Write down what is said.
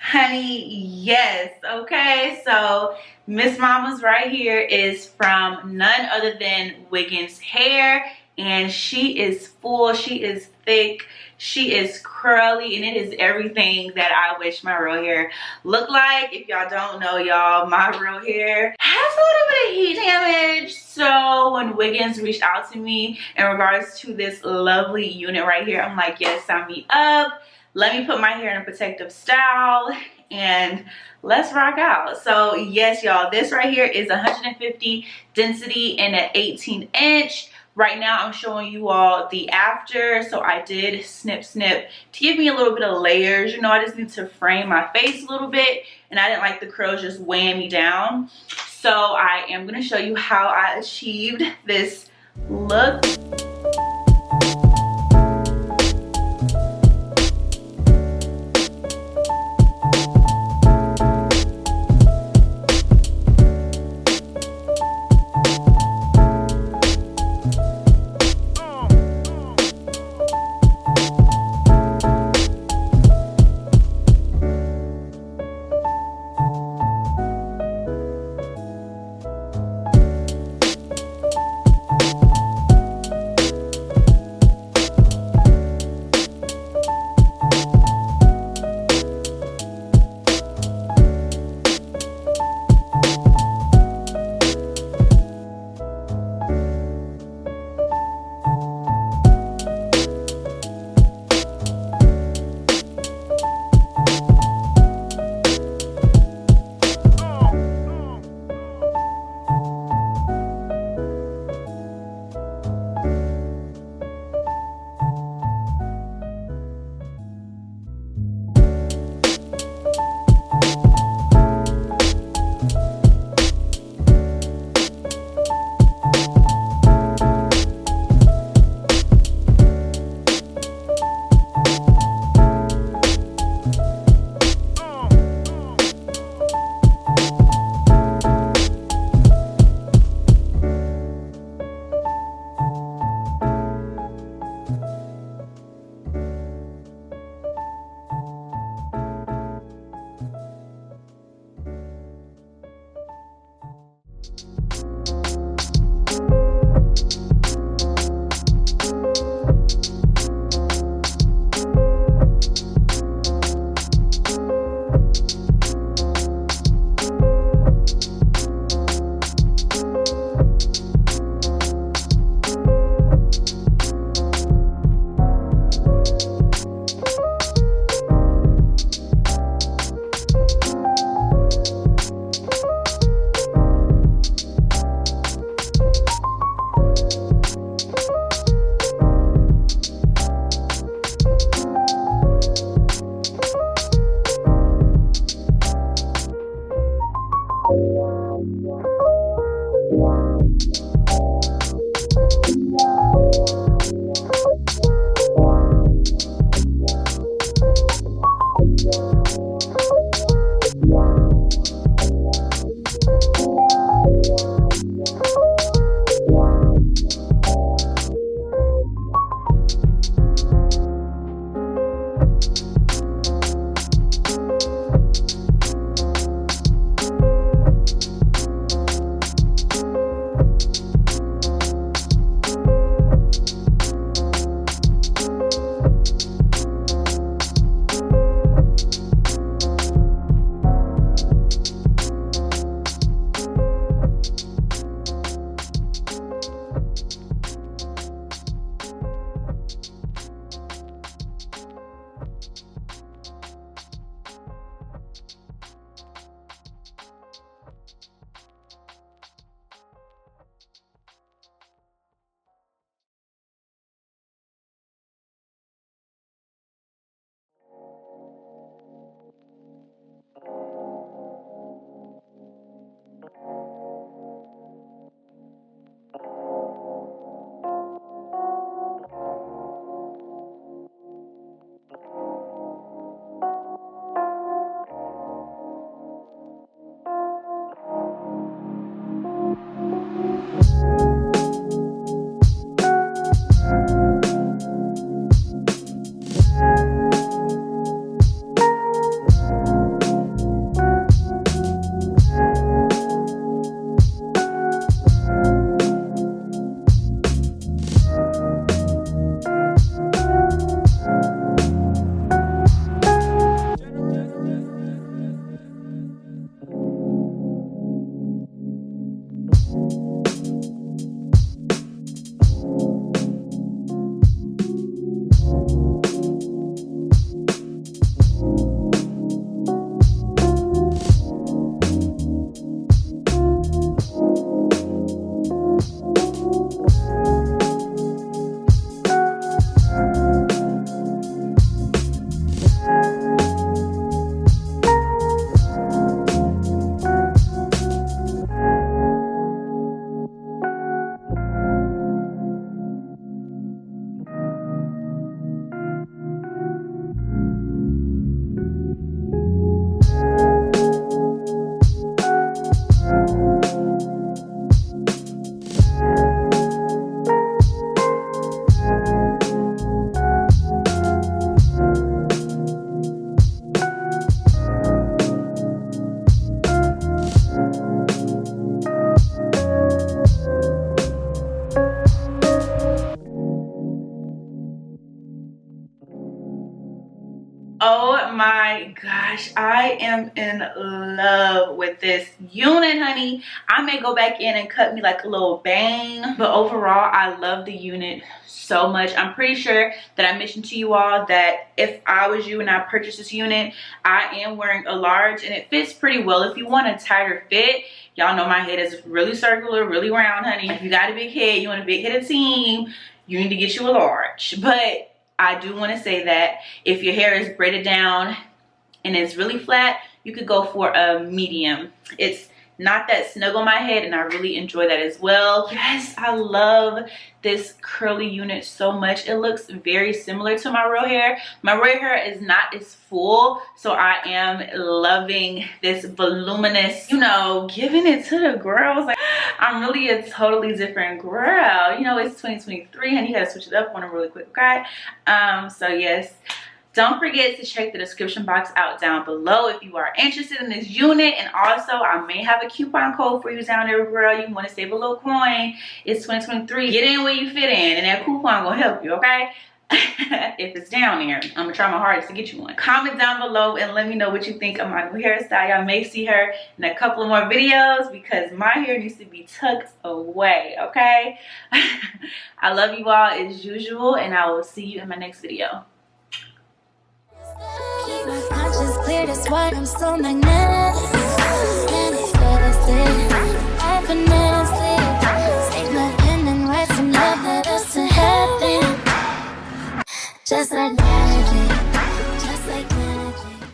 Honey, yes. Okay, so Miss Mama's right here is from none other than Wiggins hair, and she is full, she is thick, she is curly, and it is everything that I wish my real hair looked like. If y'all don't know, y'all, my real hair has a little bit of heat damage. So when Wiggins reached out to me in regards to this lovely unit right here, I'm like, yes, sign me up. Let me put my hair in a protective style and let's rock out. So yes, y'all, this right here is 150 density and an 18-inch. Right now I'm showing you all the after. So I did snip to give me a little bit of layers. You know, I just need to frame my face a little bit, and I didn't like the curls just weighing me down. So I am going to show you how I achieved this look. gosh, I am in love with this unit, honey. I may go back in and cut me like a little bang, but overall I love the unit so much. I'm pretty sure that I mentioned to you all that if I was you and I purchased this unit, I am wearing a large and it fits pretty well. If you want a tighter fit, y'all know my head is really circular, really round, honey. If you got a big head, you want a big headed team, you need to get you a large. But I do want to say that if your hair is braided down and it's really flat, you could go for a medium. It's not that snug on my head and I really enjoy that as well. Yes, I love this curly unit so much. It looks very similar to my real hair. My real hair is not as full, so I am loving this voluminous, you know, giving it to the girls. Like, I'm really a totally different girl. You know, it's 2023 and you gotta switch it up on them really quick, okay? So yes. Don't forget to check the description box out down below if you are interested in this unit. And also, I may have a coupon code for you down there, girl. You want to save a little coin. It's 2023. Get in where you fit in, and that coupon will help you, okay? If it's down there, I'm going to try my hardest to get you one. Comment down below and let me know what you think of my new hairstyle. Y'all may see her in a couple of more videos because my hair needs to be tucked away, okay? I love you all as usual, and I will see you in my next video. Keep my conscience clear, that's why I'm so magnetic. Manifested, I finesse it. Save my pen and write some love letters to heaven. Just like magic, just like magic.